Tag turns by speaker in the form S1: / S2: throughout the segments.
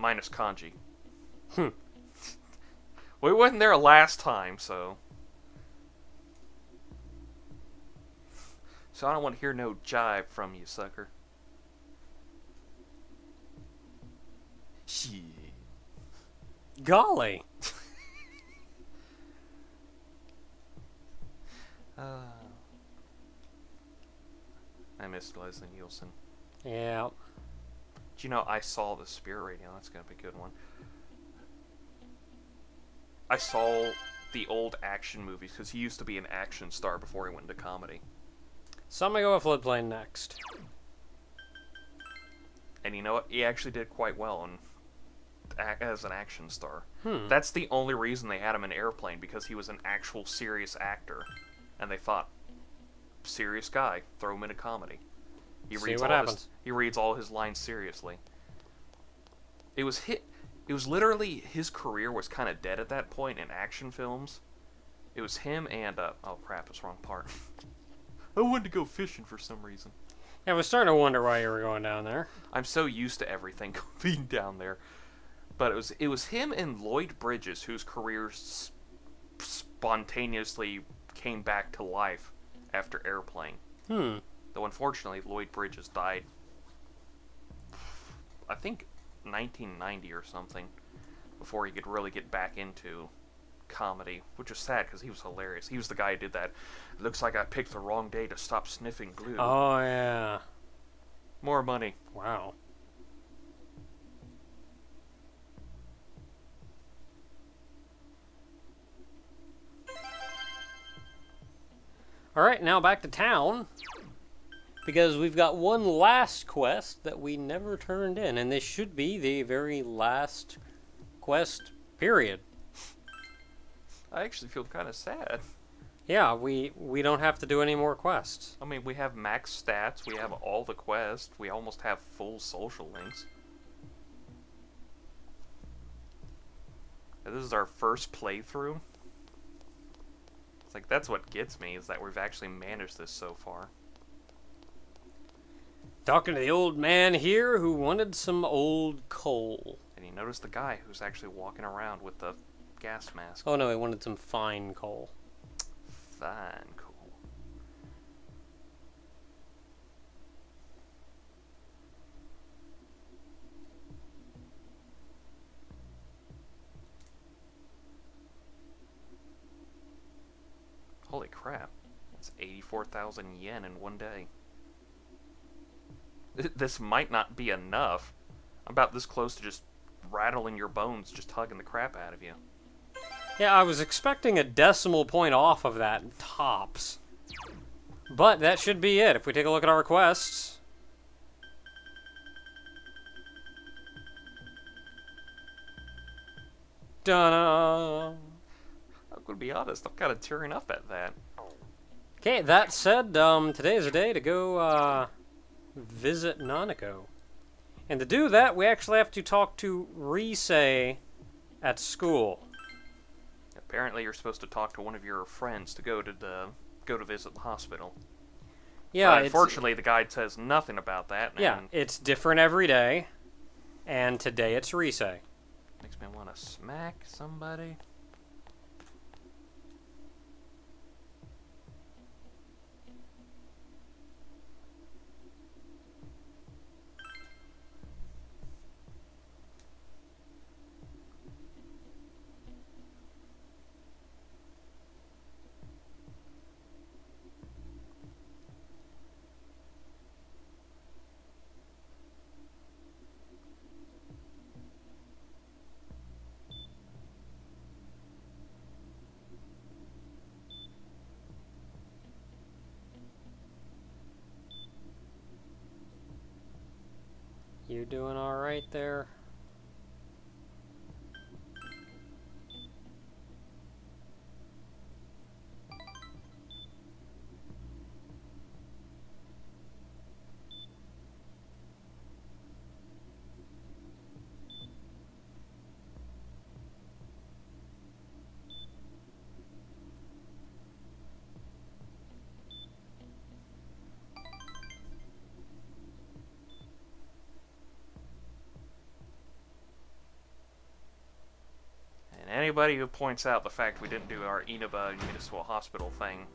S1: minus kanji. We wasn't there last time, so I don't want to hear no jive from you, sucker. Shit.
S2: Golly.
S1: I missed Leslie Nielsen.
S2: Yeah.
S1: Do you know I saw the Spirit Radio? That's gonna be a good one. I saw the old action movies because he used to be an action star before he went into comedy.
S2: So I'm gonna go with Floodplain next.
S1: And you know what? He actually did quite well as an action star.
S2: Hmm.
S1: That's the only reason they had him in Airplane, because he was an actual serious actor. And they thought, serious guy, throw him into comedy. He reads all his lines seriously. It was literally, his career was kind of dead at that point in action films. It was him and, oh crap, it's the wrong part. I wanted to go fishing for some reason.
S2: Yeah, I was starting to wonder why you were going down there.
S1: I'm so used to everything being down there. But it was him and Lloyd Bridges whose careers spontaneously came back to life after Airplane. Though unfortunately, Lloyd Bridges died, I think, 1990 or something, before he could really get back into comedy, which is sad because he was hilarious. He was the guy who did that. Looks like I picked the wrong day to stop sniffing glue.
S2: Oh, yeah.
S1: More money.
S2: Wow. Alright, now back to town. Because we've got one last quest that we never turned in. And this should be the very last quest, period.
S1: I actually feel kind of sad.
S2: Yeah, we don't have to do any more quests.
S1: I mean, we have max stats, we have all the quests, we almost have full social links. And this is our first playthrough. It's like, that's what gets me, is that we've actually managed this so far.
S2: Talking to the old man here who wanted some old coal.
S1: And you notice the guy who's actually walking around with the gas mask.
S2: Oh no, he wanted some fine coal.
S1: Fine, cool. Holy crap. That's 84,000 yen in one day. This might not be enough. I'm about this close to just rattling your bones, just hugging the crap out of you.
S2: Yeah, I was expecting a decimal point off of that, tops. But that should be it. If we take a look at our requests. Da-da!
S1: I'm gonna be honest, I'm kind of tearing up at that.
S2: Okay, that said, today is a day to go, visit Nanako. And to do that, we actually have to talk to Risei at school.
S1: Apparently, you're supposed to talk to one of your friends to go to visit the hospital.
S2: Yeah,
S1: unfortunately, the guide says nothing about that.
S2: Yeah, it's different every day, and today it's Risei.
S1: Makes me want to smack somebody.
S2: You doing alright there?
S1: anybody who points out the fact we didn't do our Inaba Municipal Hospital thing,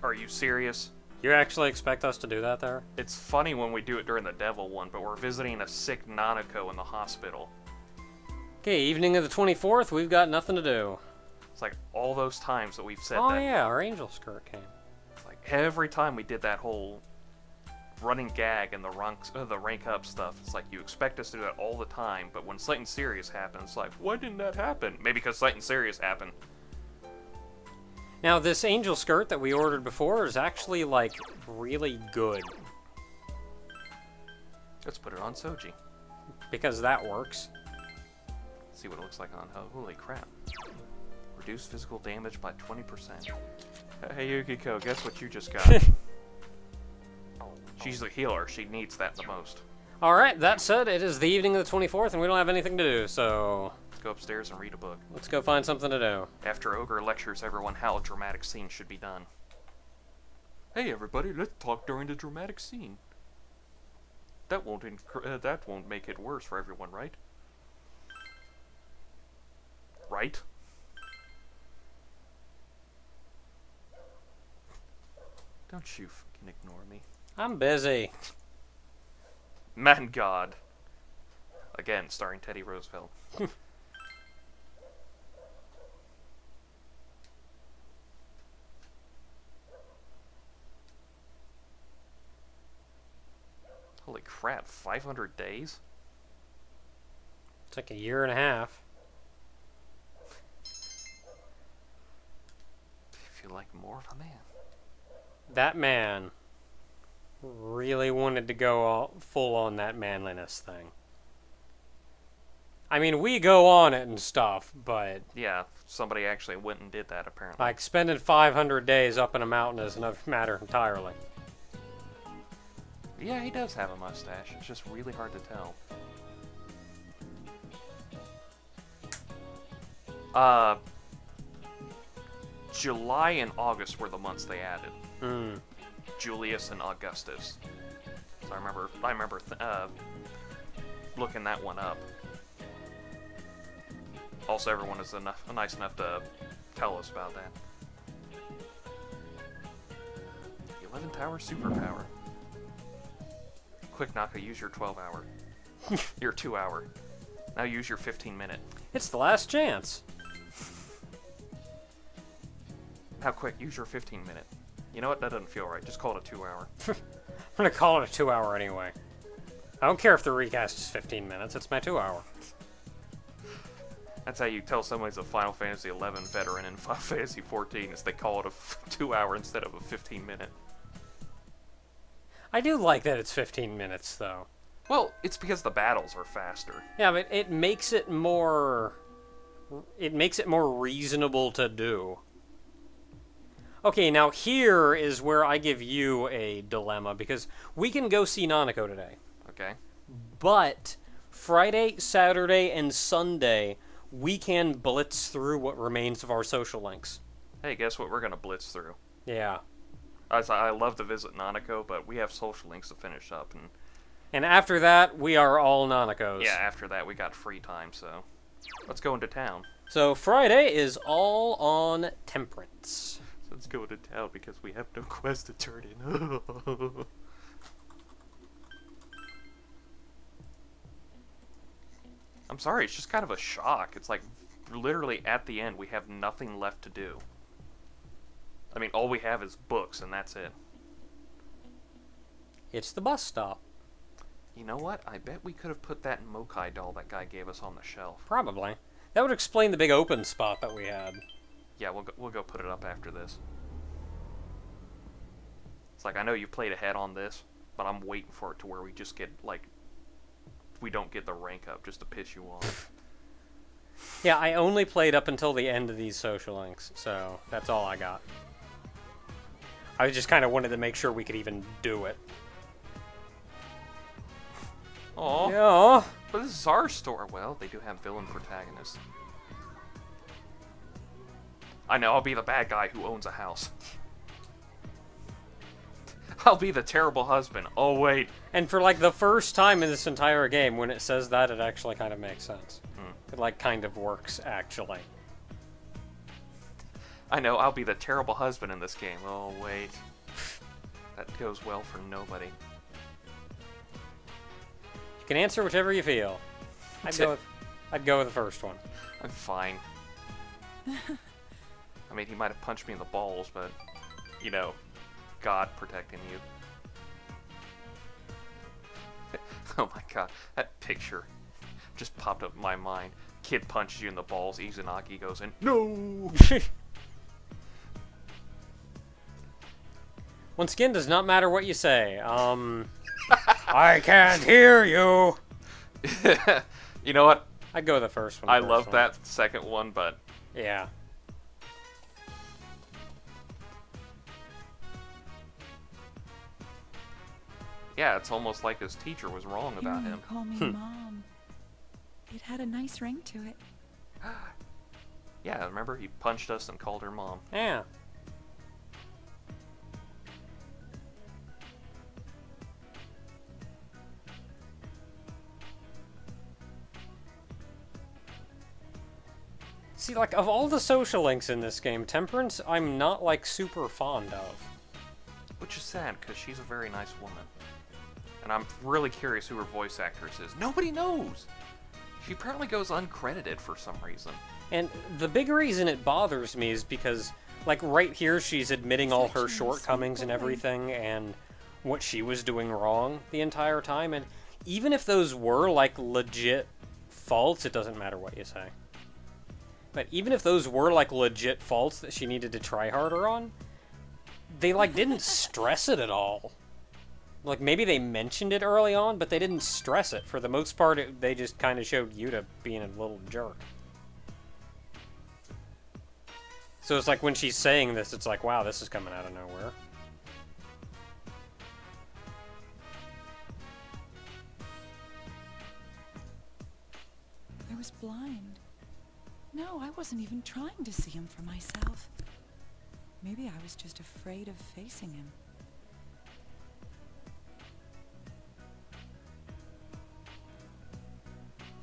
S1: are you serious?
S2: You actually expect us to do that there?
S1: It's funny when we do it during the Devil one, but we're visiting a sick Nanako in the hospital.
S2: Okay, evening of the 24th, we've got nothing to do.
S1: It's like all those times that we've said that.
S2: Oh yeah, our angel skirt came.
S1: It's like every time we did that whole running gag and the rank up stuff, it's like you expect us to do that all the time, but when something serious happens, it's like, why didn't that happen? Maybe because something serious happened.
S2: Now, this angel skirt that we ordered before is actually, like, really good.
S1: Let's put it on Soji.
S2: Because that works.
S1: See what it looks like on... Oh, holy crap. Reduce physical damage by 20%. Hey, Yukiko, guess what you just got? She's the healer. She needs that the most.
S2: Alright, that said, it is the evening of the 24th, and we don't have anything to do, so...
S1: Let's go upstairs and read a book.
S2: Let's go find something to do.
S1: After Ogre lectures everyone how a dramatic scene should be done. Hey everybody, let's talk during the dramatic scene. That won't make it worse for everyone, right? Right? Don't you fucking ignore me.
S2: I'm busy.
S1: Man God. Again, starring Teddy Roosevelt. Holy crap, 500 days?
S2: It's like a year and a half.
S1: I feel like more of a man.
S2: That man really wanted to go all full on that manliness thing. I mean, we go on it and stuff, but...
S1: Yeah, somebody actually went and did that, apparently.
S2: Like, spending 500 days up in a mountain is another matter entirely.
S1: Yeah, he does have a mustache. It's just really hard to tell. July and August were the months they added. Julius and Augustus. So I remember looking that one up. Also, everyone is nice enough to tell us about that. 11th hour superpower. Quick, Naka, use your 12-hour. Your 2-hour. Now use your 15-minute.
S2: It's the last chance.
S1: How quick? Use your 15-minute. You know what? That doesn't feel right. Just call it a 2-hour.
S2: I'm gonna call it a 2-hour anyway. I don't care if the recast is 15 minutes. It's my 2-hour.
S1: That's how you tell somebody's a Final Fantasy XI veteran in Final Fantasy XIV, is they call it a 2-hour instead of a 15-minute.
S2: I do like that it's 15 minutes, though.
S1: Well, it's because the battles are faster.
S2: Yeah, but it makes it more... It makes it more reasonable to do. Okay, now here is where I give you a dilemma, because we can go see Nanako today.
S1: Okay.
S2: But Friday, Saturday, and Sunday, we can blitz through what remains of our social links.
S1: Hey, guess what we're going to blitz through?
S2: Yeah.
S1: I love to visit Nanako, but we have social links to finish up.
S2: And after that, we are all Nanakos.
S1: Yeah, after that, we got free time, so let's go into town.
S2: So Friday is all on Temperance.
S1: So let's go into town because we have no quest to turn in. I'm sorry, it's just kind of a shock. It's like, literally at the end, we have nothing left to do. I mean, all we have is books, and that's it.
S2: It's the bus stop.
S1: You know what? I bet we could have put that Mokai doll that guy gave us on the shelf.
S2: Probably. That would explain the big open spot that we had.
S1: Yeah, we'll go put it up after this. It's like, I know you played ahead on this, but I'm waiting for it to where we just get, like, we don't get the rank up just to piss you off.
S2: Yeah, I only played up until the end of these social links, so that's all I got. I just kind of wanted to make sure we could even do it.
S1: Aww.
S2: Yeah.
S1: But this is our store. Well, they do have villain protagonists. I know, I'll be the bad guy who owns a house. I'll be the terrible husband. Oh, wait.
S2: And for, like, the first time in this entire game, when it says that, it actually kind of makes sense. It, like, kind of works, actually.
S1: I know, I'll be the terrible husband in this game. Oh, wait. That goes well for nobody.
S2: You can answer whichever you feel. I'd go with the first one.
S1: I'm fine. I mean, he might have punched me in the balls, but, you know, God protecting you. Oh my god, that picture just popped up in my mind. Kid punches you in the balls, Izanagi goes in, no!
S2: Once again, does not matter what you say. I can't hear you!
S1: You know what?
S2: I'd go with the first one.
S1: I love that second one, but...
S2: Yeah.
S1: Yeah, it's almost like his teacher was wrong about him.
S3: Call me Mom. It had a nice ring to it.
S1: Yeah, remember? He punched us and called her Mom.
S2: Yeah. See, like, of all the social links in this game, Temperance I'm not, like, super fond of.
S1: Which is sad, because she's a very nice woman. And I'm really curious who her voice actress is. Nobody knows! She apparently goes uncredited for some reason.
S2: And the big reason it bothers me is because, like, right here she's admitting all her shortcomings and everything, and what she was doing wrong the entire time, and even if those were, like, legit faults, it doesn't matter what you say. But even if those were, like, legit faults that she needed to try harder on, they, like, didn't stress it at all. Like, maybe they mentioned it early on, but they didn't stress it. For the most part, they just kind of showed Yuta being a little jerk. So it's like when she's saying this, it's like, wow, this is coming out of nowhere.
S3: I was blind. No, I wasn't even trying to see him for myself. Maybe I was just afraid of facing him.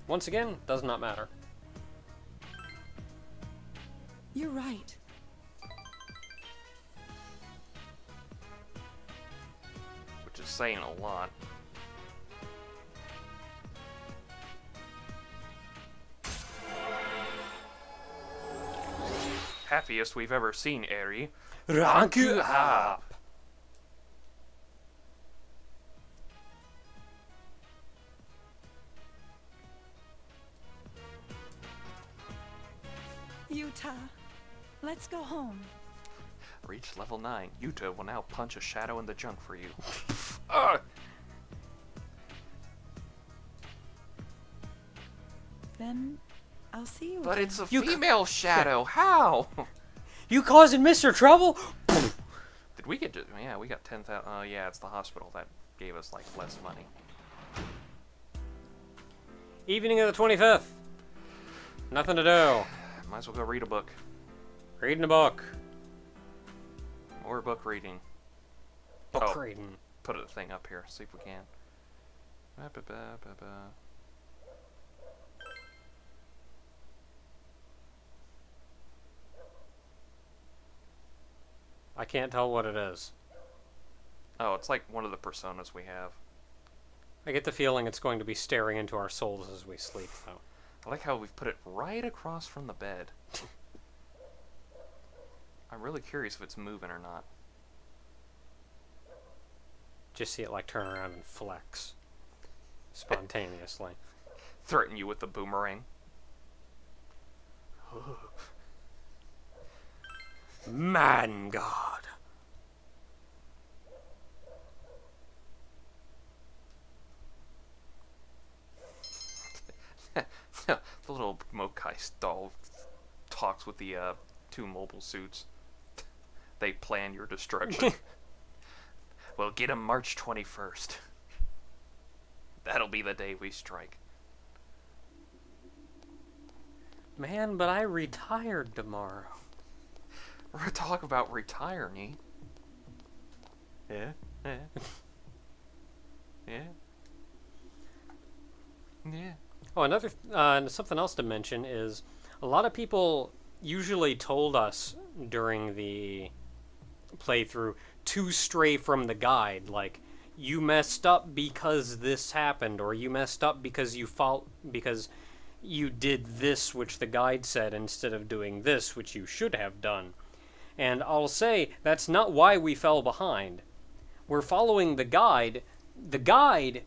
S2: Once again, does not matter.
S3: You're right.
S1: Which is saying a lot. Happiest we've ever seen, Eri.
S2: Rank you up!
S3: Yuta, let's go home.
S1: Reach level 9. Yuta will now punch a shadow in the junk for you.
S3: Then I'll see you
S1: But
S3: again.
S1: it's a female shadow. How?
S2: You causing Mr. Trouble?
S1: Did we get? Yeah, we got 10,000. Yeah, it's the hospital that gave us like less money.
S2: Evening of the 25th. Nothing to do.
S1: Might as well go read a book.
S2: Reading a book.
S1: More book reading.
S2: Book reading.
S1: Put a thing up here. See if we can.
S2: I can't tell what it is.
S1: Oh, it's like one of the personas we have.
S2: I get the feeling it's going to be staring into our souls as we sleep, though.
S1: I like how we've put it right across from the bed. I'm really curious if it's moving or not.
S2: Just see it, like, turn around and flex. Spontaneously.
S1: Threaten you with the boomerang.
S2: Man God.
S1: The little Mokai doll talks with the two mobile suits. They plan your destruction. We'll get 'em March 21st. That'll be the day we strike.
S2: Man, but I retired tomorrow.
S1: We're talking about retiring. Yeah? Yeah. Yeah. Yeah.
S2: Oh, another something else to mention is a lot of people usually told us during the playthrough to stray from the guide, like you messed up because this happened, or you messed up because you did this which the guide said instead of doing this which you should have done. And I'll say that's not why we fell behind. We're following the guide. The guide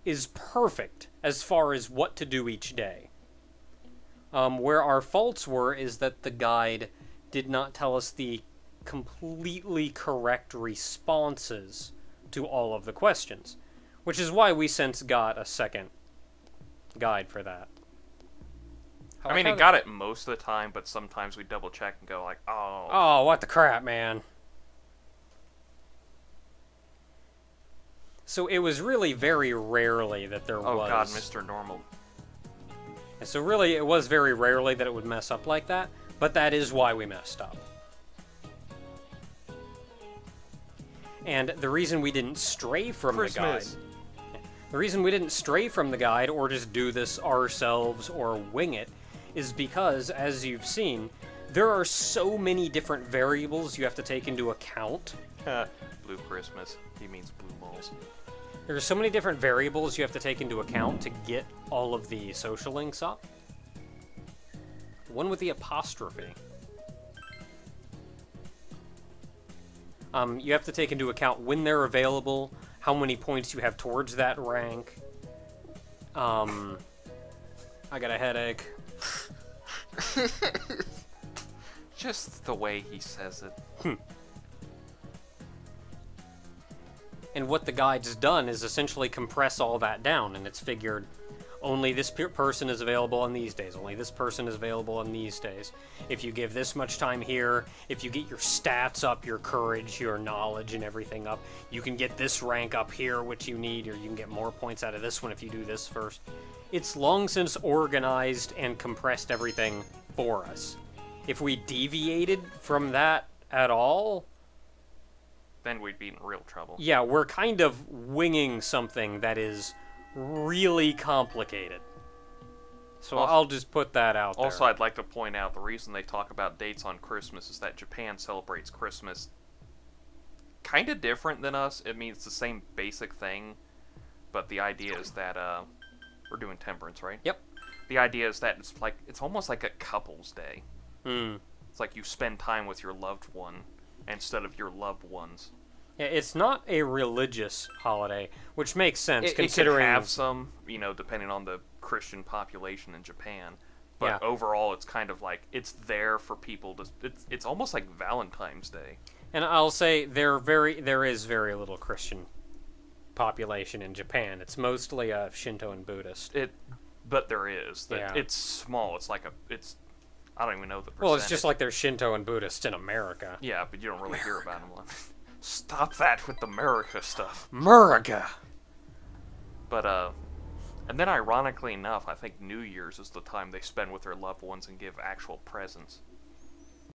S2: is perfect as far as what to do each day. Where our faults were is that the guide did not tell us the completely correct responses to all of the questions, which is why we since got a second guide for that.
S1: I mean, it got it most of the time, but sometimes we double check and go like, oh.
S2: Oh, what the crap, man. So it was really very rarely that there was...
S1: Oh god, Mr. Normal.
S2: And so really, it was very rarely that it would mess up like that, but that is why we messed up. And the reason we didn't stray from the guide... The reason we didn't stray from the guide, or just do this ourselves, or wing it, is because, as you've seen, there are so many different variables you have to take into account.
S1: Blue Christmas. He means blue balls.
S2: There are so many different variables you have to take into account to get all of the social links up. One with the apostrophe. You have to take into account when they're available, how many points you have towards that rank. I got a headache.
S1: Just the way he says it.
S2: And what the guide's done is essentially compress all that down, and it's figured only this person is available on these days, only this person is available on these days. If you give this much time here, if you get your stats up, your courage, your knowledge, and everything up, you can get this rank up here, which you need, or you can get more points out of this one if you do this first. It's long since organized and compressed everything for us. If we deviated from that at all,
S1: then we'd be in real trouble.
S2: Yeah, we're kind of winging something that is really complicated. So also, I'll just put that out there.
S1: Also, I'd like to point out the reason they talk about dates on Christmas is that Japan celebrates Christmas kind of different than us. It means the same basic thing, but the idea is that we're doing temperance, right?
S2: Yep.
S1: The idea is that it's almost like a couple's day.
S2: Hmm.
S1: It's like you spend time with your loved one instead of your loved ones.
S2: Yeah, it's not a religious holiday, which makes sense considering...
S1: It can have some, depending on the Christian population in Japan. But
S2: yeah.
S1: Overall, it's kind of like, it's there for people to... It's almost like Valentine's Day.
S2: And I'll say there is very little Christian population in Japan. It's mostly Shinto and Buddhist.
S1: But there is.
S2: Yeah.
S1: It's small. It's like I don't even know the percentage.
S2: Well, it's just like there's Shinto and Buddhist in America.
S1: Yeah, but you don't really hear about them. Stop that with the America stuff.
S2: America!
S1: But, and then ironically enough, I think New Year's is the time they spend with their loved ones and give actual presents.